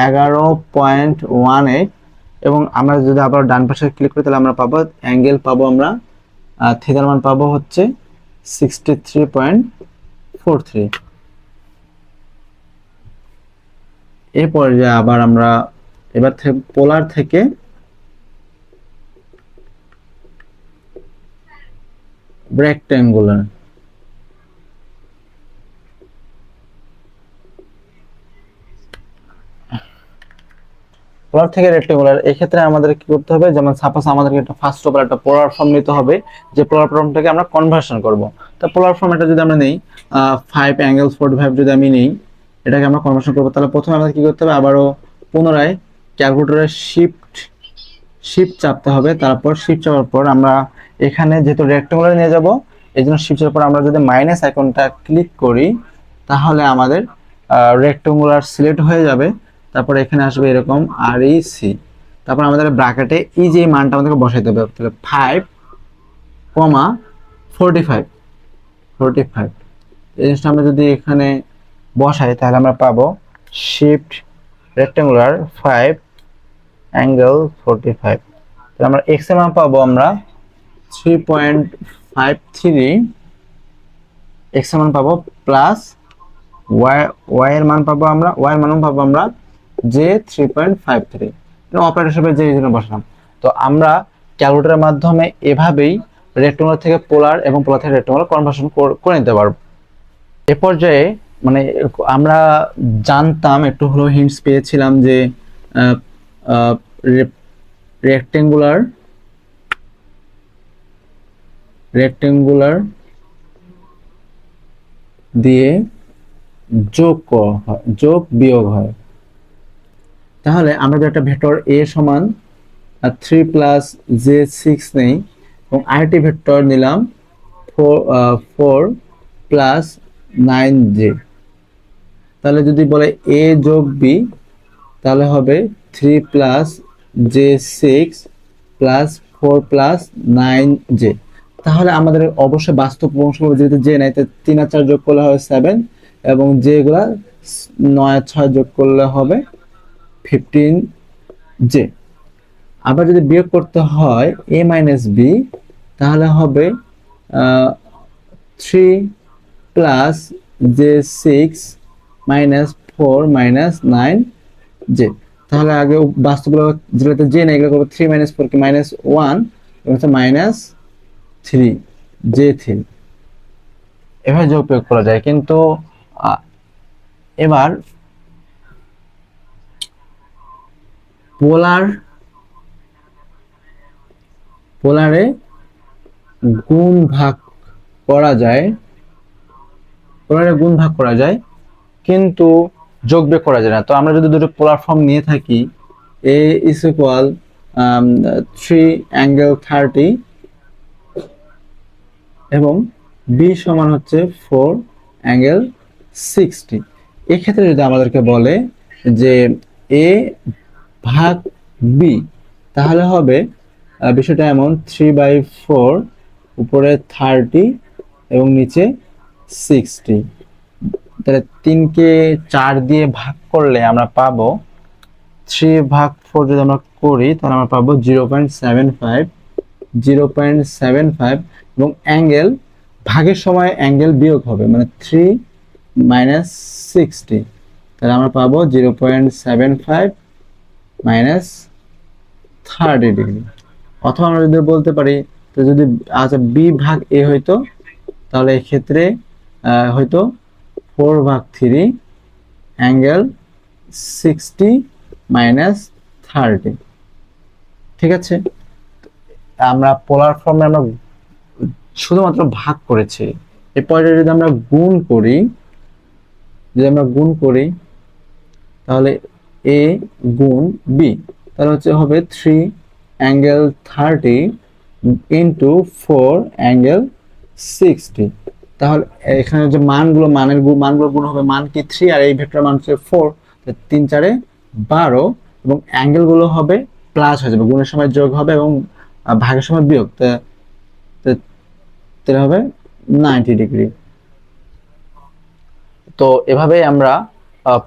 11.18 এবং আমরা যদি আবার ডান পাশে ক্লিক করি তাহলে আমরা পাবো অ্যাঙ্গেল পাবো আমরা থিটার মান পাবো হচ্ছে 63.43। এই পর্যায়ে আবার আমরা এবার পোলার থেকে রেক্ট্যাঙ্গুলার, পোলার থেকে রেক্ট্যাঙ্গুলার এই ক্ষেত্রে আমাদের কি করতে হবে, যেমন সাপোজ আমাদেরকে একটা ফার্স্ট অফ অল একটা পোলার ফর্ম নিতে হবে, যে পোলার ফর্মটাকে আমরা কনভার্সন করব। তো পোলার ফর্ম এটা যদি আমরা নেই 5 অ্যাঙ্গেল 45 যদি আমি নেই, এটাকে আমরা কনভার্সন করব, তাহলে প্রথমে আমাদের কি করতে হবে, আবারও পুনরায় ক্যালকুলেটরের শিফট শিফট চাপতে হবে। তারপর শিফট চাপার পর আমরা এখানে যেহেতু রেক্ট্যাঙ্গুলার নিয়ে যাব, এই জন্য শিফট চাপার পর আমরা যদি মাইনাস আইকনটা ক্লিক করি তাহলে আমাদের রেক্ট্যাঙ্গুলার সিলেক্ট হয়ে যাবে। তারপর এখানে আসবে এরকম REC, তারপর আমাদের ব্র্যাকেটে এই যে মানটা আমাদেরকে বসাইতে হবে, তাহলে 5,45 এই জিনিসটা আমরা যদি এখানে বসাই তাহলে আমরা পাবো শিফট রেক্ট্যাঙ্গুলার 5 অ্যাঙ্গেল 45। তাহলে আমরা এক্স এর মান পাবো আমরা 3.53, এক্স এর মান পাবো প্লাস ওয়াই এর মান পাবো আমরা, ওয়াই এর মান পাবো আমরা যে 3.53, অপারেটর হিসেবে যে জন্য বসালাম। তো আমরা ক্যালকুলেটরের মাধ্যমে এভাবেই রেক্ট্যাঙ্গুলার থেকে পোলার এবং পোলার থেকে রেক্ট্যাঙ্গুলার কনভার্সন করে নিতে পারবো। এ পর্যায়ে মানে আমরা জানতাম, একটু হলেও হিন্টস পেয়েছিলাম যে রেক্ট্যাঙ্গুলার দিয়ে যোগ বিয়োগ হয়। তাহলে আমরা যদি একটা ভেক্টর a সমান 3 প্লাস j6 নেই এবং আরেকটি ভেক্টর নিলাম 4 প্লাস 9j, তাহলে যদি বলে a যোগ b তাহলে হবে 3 plus j6 plus 4 plus 9j। তাহলে আমাদের অবশ্যই বাস্তব অংশ যেহেতু j নাই, 3 আর 4 যোগ করলে হবে 7 এবং j গুলা 9 আর 6 যোগ করলে হবে 15j। আবার যদি বিয়োগ করতে হয় a মাইনাস b তাহলে হবে 3 plus j6 minus 4 minus 9j। তাহলে আগে বাস্তবগুলো যেটাতে j নেই এগুলো করবো 3 মাইনাস 4 কি মাইনাস 1 এবং মাইনাস 3j3, এভাবে যোগ প্রয়োগ করা যায়। কিন্তু এবার পোলারে গুণ ভাগ করা যায়, কিন্তু যোগ বিয়োগ করা যায় না। তো আমরা যদি দুটো পোলার ফর্ম নিয়ে থাকি, a is equal 3 অ্যাঙ্গেল 30 এবং b সমান হচ্ছে 4 অ্যাঙ্গেল 60, এক্ষেত্রে যদি আমাদেরকে বলে যে a ভাগ b তাহলে হবে বিষয়টা এমন 3/4 উপরে 30 এবং নিচে 60। তাহলে 3কে 4 দিয়ে ভাগ করলে আমরা পাবো 3/4, যদি আমরা করি তাহলে আমরা পাবো 0.75 এবং অ্যাঙ্গেল ভাগের সময় অ্যাঙ্গেল বিয়োগ হবে, মানে 3 মাইনাস 60, তাহলে আমরা পাবো 0.75 মাইনাস 30 ডিগ্রি। অথবা আমরা যদি বলতে পারি, তো যদি আচ্ছা বি ভাগ এ হইতো তাহলে এক্ষেত্রে হয়তো 4/3 অ্যাঙ্গেল 60 মাইনাস 30। ঠিক আছে, আমরা পোলার ফর্মে আমরা শুধুমাত্র ভাগ করেছি। এরপরে যদি আমরা গুণ করি তাহলে a গুণ b তাহলে হচ্ছে হবে 3 অ্যাঙ্গেল 30 ইন্টু 4 অ্যাঙ্গেল 60। তাহলে এখানে যে মানগুলো গুণ হবে, মান কি 3 আর এই ভেক্টর মান হচ্ছে 4, 3 4 12 এবং অ্যাঙ্গেল গুলো হবে প্লাস হয়ে যাবে, গুণের সময় যোগ হবে এবং ভাগের সময় বিয়োগ, তাহলে হবে 90 ডিগ্রি। তো এভাবেই আমরা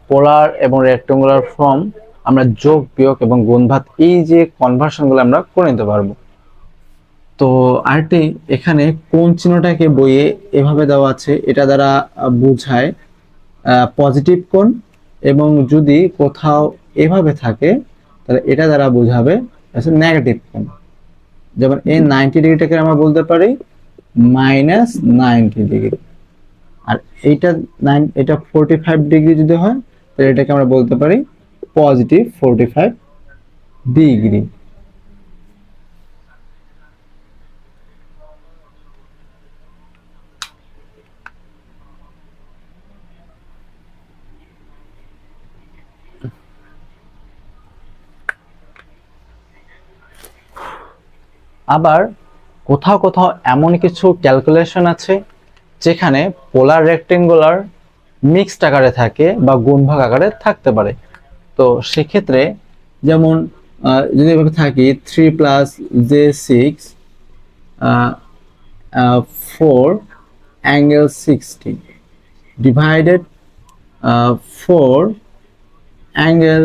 পোলার এবং রেক্টেঙ্গুলার ফর্ম আমরা যোগ বিয়োগ এবং গুণভাগ এই যে কনভার্সনগুলো আমরা করে নিতে পারবো। তো আরেকটি এখানে কোণ চিহ্নটাকে বইয়ে এভাবে দেওয়া আছে, এটা দ্বারা বোঝায় পজিটিভ কোণ, এবং যদি কোথাও এভাবে থাকে তাহলে এটা দ্বারা বোঝাবে নেগেটিভ কোণ। যেমন এই 90 ডিগ্রিটাকে আমরা বলতে পারি -90 ডিগ্রি, আর এইটা এটা 45 ডিগ্রি যদি হয় তাহলে এটাকে আমরা বলতে পারি পজিটিভ 45 ডিগ্রি। আবার কোথাও কোথাও এমন কিছু ক্যালকুলেশন আছে যেখানে পোলার রেক্টেঙ্গুলার মিক্সড আকারে থাকে বা গুণভাগ আকারে থাকতে পারে। তো সেক্ষেত্রে যেমন যদি এভাবে থাকি 3 + j6 4 অ্যাঙ্গেল 60 ডিভাইডেড 4 অ্যাঙ্গেল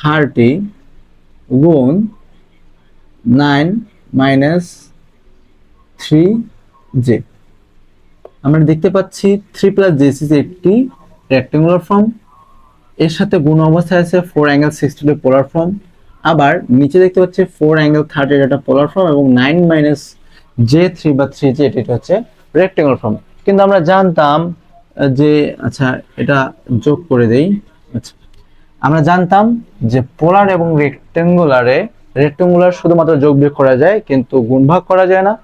30 গুণ 9 - 3j। আমরা দেখতে পাচ্ছি 3 + j6 একটি রেক্টেঙ্গুলার ফর্ম, এর সাথে গুণ অবস্থায় আছে 4 অ্যাঙ্গেল 60 এর পোলার ফর্ম। আবার নিচে দেখতে পাচ্ছি 4 অ্যাঙ্গেল 30 এর একটা পোলার ফর্ম, এবং 9 - j3 বা 3j এটা হচ্ছে রেক্টেঙ্গুলার ফর্ম। কিন্তু আমরা জানতাম যে, আচ্ছা এটা যোগ করে দেই। আচ্ছা, আমরা জানতাম যে পোলার এবং রেক্টেঙ্গুলার শুধুমাত্র যোগ বিয়োগ করা যায় কিন্তু গুণভাগ করা যায় না,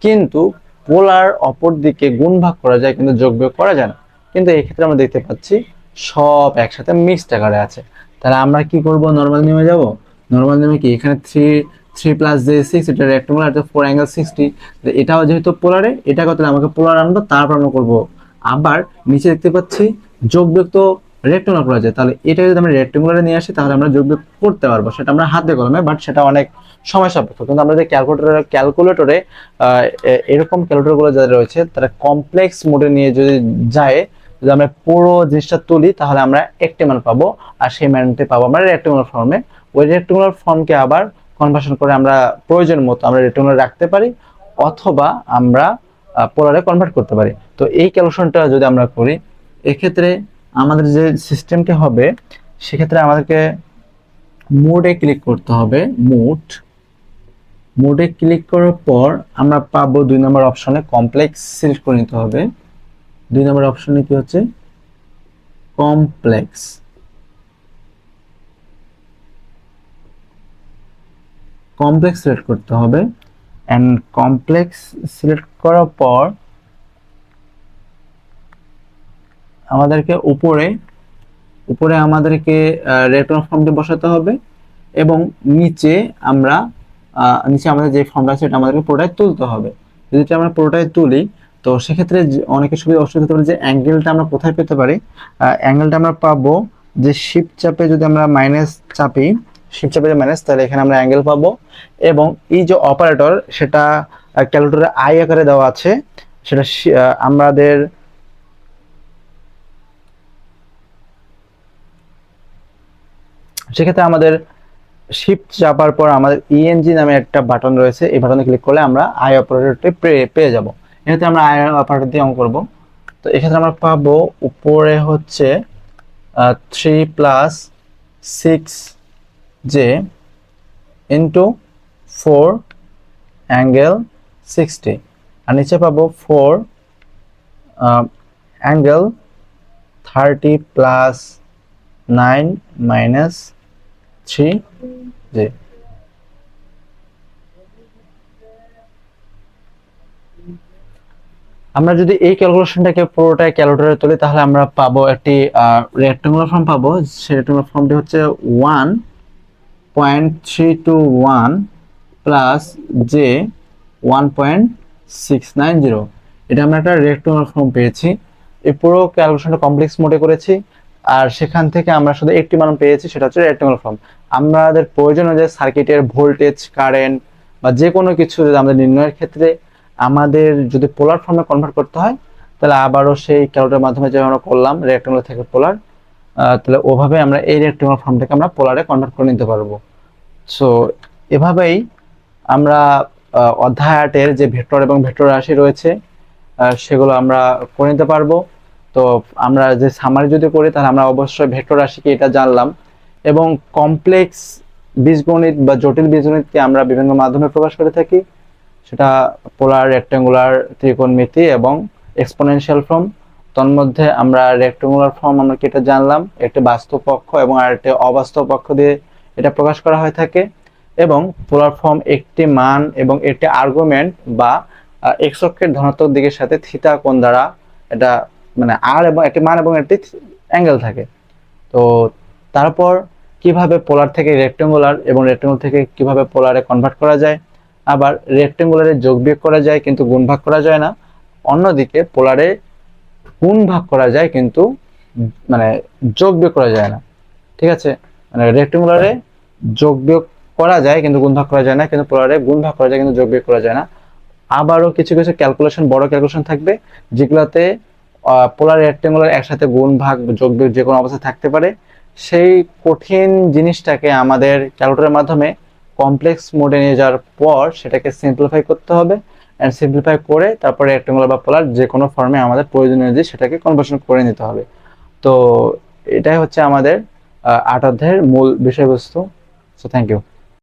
কিন্তু পোলার অপর দিকে গুণভাগ করা যায় কিন্তু যোগ বিয়োগ করা যায় না। কিন্তু এই ক্ষেত্রে আমরা দেখতে পাচ্ছি সব একসাথে মিক্সড আকারে আছে। তাহলে আমরা কি করব, নরমাল নিয়মে যাব। নরমাল নিয়মে কি, এখানে 3 + j6 এটা রেক্টেঙ্গুলার, এটা 4 অ্যাঙ্গেল 60, এটাও যেহেতু পোলারে, এটা কত আমাকে পোলার আনবো, তারপর আমরা করব। আবার নিচে দেখতে পাচ্ছি যোগ বিয়োগ তো রেক্টেঙ্গুলার করা যায়, তাহলে এটা যদি আমরা রেক্টেঙ্গুলারে নিয়ে আসি তাহলে আমরা যোগ বিয়োগ করতে পারবো, সেটা আমরা হাতে কলমে, বাট সেটা অনেক সময় সাপেক্ষ। কিন্তু আমরা যে ক্যালকুলেটরে এরকম ক্যালকুলেটরগুলো যাদের রয়েছে তারা কমপ্লেক্স মোডে নিয়ে যদি যায়, যদি আমরা পুরো জিনিসটা তুলি তাহলে আমরা একটি মান পাবো, আর সেই মানটি পাবো আমরা রেক্টেঙ্গুলার ফর্মে। ওই রেক্টেঙ্গুলার ফর্মকে আবার কনভার্সন করে আমরা প্রয়োজন মতো আমরা রেক্টেঙ্গুলার রাখতে পারি, অথবা আমরা পোলারে কনভার্ট করতে পারি। তো এই ক্যালকুলেশনটা যদি আমরা করি, এক্ষেত্রে আমাদের যে সিস্টেমটি হবে, সেক্ষেত্রে আমাদেরকে মোডে ক্লিক করতে হবে। মোডে ক্লিক করার পর আমরা পাবো 2 নম্বর অপশনে কমপ্লেক্স সিলেক্ট করে নিতে হবে। 2 নম্বর অপশনে কি হচ্ছে, কমপ্লেক্স। সিলেক্ট করতে হবে, এন্ড কমপ্লেক্স সিলেক্ট করার পর আমাদেরকে উপরে আমাদেরকে রেক্টেঙ্গুলার ফর্মটি বসাতে হবে, এবং নিচে আমাদের যে ফর্মটা আছে এটা আমাদেরকে পুরোটাই তুলতে হবে। যদি আমরা পুরোটাই তুলি তো সেক্ষেত্রে অনেকের সুবিধা অসুবিধা হতে পারে যে অ্যাঙ্গেলটা আমরা কোথায় পেতে পারি। অ্যাঙ্গেলটা আমরা পাবো যে শিফট চাপে যদি আমরা মাইনাস চাপি, শিফট চাপে মাইনাস, তাহলে এখানে আমরা অ্যাঙ্গেল পাবো। এবং এই যে অপারেটর সেটা ক্যালকুলেটরে আই আকারে দেওয়া আছে, সেটা আমাদের সেক্ষেত্রে আমাদের শিফট চাপার পর আমাদের ইএনজি নামে একটা বাটন রয়েছে, এই বাটনে ক্লিক করলে আমরা আই অপারেটরটি পেয়ে যাব। এক্ষেত্রে আমরা আই অপারেটর দিয়ে অঙ্ক করব। তো এক্ষেত্রে আমরা পাবো উপরে হচ্ছে 3 + 6j ইন্টু 4 অ্যাঙ্গেল 60, আর নিচে পাবো 4 অ্যাঙ্গেল 30 + 9 - 3j। আমরা যদি এই ক্যালকুলেশনটাকে পুরোটাই ক্যালকুলেটরে তুলি তাহলে আমরা পাবো একটি রেক্টেঙ্গুলার ফর্ম পাবো। সেই রেক্টেঙ্গুলার ফর্মটি হচ্ছে 1.321 প্লাস j 1.690। এটা আমরা একটা রেক্টেঙ্গুলার ফর্ম পেয়েছি। এই পুরো ক্যালকুলেশনটা কমপ্লেক্স মোডে করেছি, আর সেখান থেকে আমরা শুধু একটি মান পেয়েছি, সেটা হচ্ছে রেক্টেঙ্গুলার ফর্ম। আমাদের প্রয়োজন অনুযায়ী সার্কিটের ভোল্টেজ, কারেন্ট বা যে কোনো কিছু যদি আমাদের নির্ণয়ের ক্ষেত্রে আমাদের যদি পোলার ফর্মে কনভার্ট করতে হয়, তাহলে আবারও সেই ক্যালকুলেটরের মাধ্যমে যে আমরা করলাম রেক্ট্যাঙ্গুলার থেকে পোলার, তাহলে ওভাবে আমরা এই রেক্ট্যাঙ্গুলার ফর্মটাকে আমরা পোলারে কনভার্ট করে নিতে পারবো। সো এভাবেই আমরা অধ্যায় 8-এর যে ভেক্টর এবং ভেক্টর রাশি রয়েছে সেগুলো আমরা করে নিতে পারবো। তো আমরা যে সামারি যদি করি তাহলে আমরা অবশ্যই ভেক্টর রাশিকে এটা জানলাম, এবং কমপ্লেক্স বীজগণিত বা জটিল বীজগণিতকে আমরা বিভিন্ন মাধ্যমে প্রকাশ করে থাকি, সেটা পোলার, রেক্ট্যাঙ্গুলার, ত্রিকোণমিতি এবং এক্সপোনেনশিয়াল ফর্ম। তন্মধ্যে আমরা রেক্ট্যাঙ্গুলার ফর্ম আমরা কি এটা জানলাম, একটি বাস্তব পক্ষ এবং আরেকটি অবাস্তব পক্ষ দিয়ে এটা প্রকাশ করা হয়ে থাকে। এবং পোলার ফর্ম একটি মান এবং একটি আর্গুমেন্ট বা এক্স অক্ষের ধনাত্মক দিকের সাথে থিটা কোণ দ্বারা এটা মানে আর এবং একটি মান এবং একটি অ্যাঙ্গেল থাকে। তো তারপর কিভাবে পোলার থেকে রেক্ট্যাঙ্গুলার এবং রেক্ট্যাঙ্গুলার থেকে কিভাবে পোলারে কনভার্ট করা যায়, আবার রেক্ট্যাঙ্গুলারে যোগ বিয়োগ করা যায় কিন্তু গুণ ভাগ করা যায় না, অন্যদিকে পোলারে গুণ ভাগ করা যায় কিন্তু মানে যোগ বিয়োগ করা যায় না। ঠিক আছে, মানে রেক্ট্যাঙ্গুলারে যোগ বিয়োগ করা যায় কিন্তু গুণ ভাগ করা যায় না, কিন্তু পোলারে গুণ ভাগ করা যায় কিন্তু যোগ বিয়োগ করা যায় না। আবারও কিছু কিছু ক্যালকুলেশন, বড় ক্যালকুলেশন থাকবে যেগুলোতে পোলার রেক্ট্যাঙ্গুলার একসাথে গুণ ভাগ যোগ বিয়োগ যে কোনো অবস্থায় থাকতে পারে। সেই কঠিন জিনিসটাকে আমাদের ক্যালকুলেটরের মাধ্যমে কমপ্লেক্স মোডে নিয়ে যাওয়ার পর সেটাকে সিম্পলিফাই করতে হবে, অ্যান্ড সিম্পলিফাই করে তারপরে রেক্ট্যাঙ্গুলার বা পোলার যে কোনো ফর্মে আমাদের প্রয়োজনীয় যে সেটাকে কনভার্সন করে নিতে হবে। তো এটাই হচ্ছে আমাদের 8 অধ্যায়ের মূল বিষয়বস্তু। So thank you.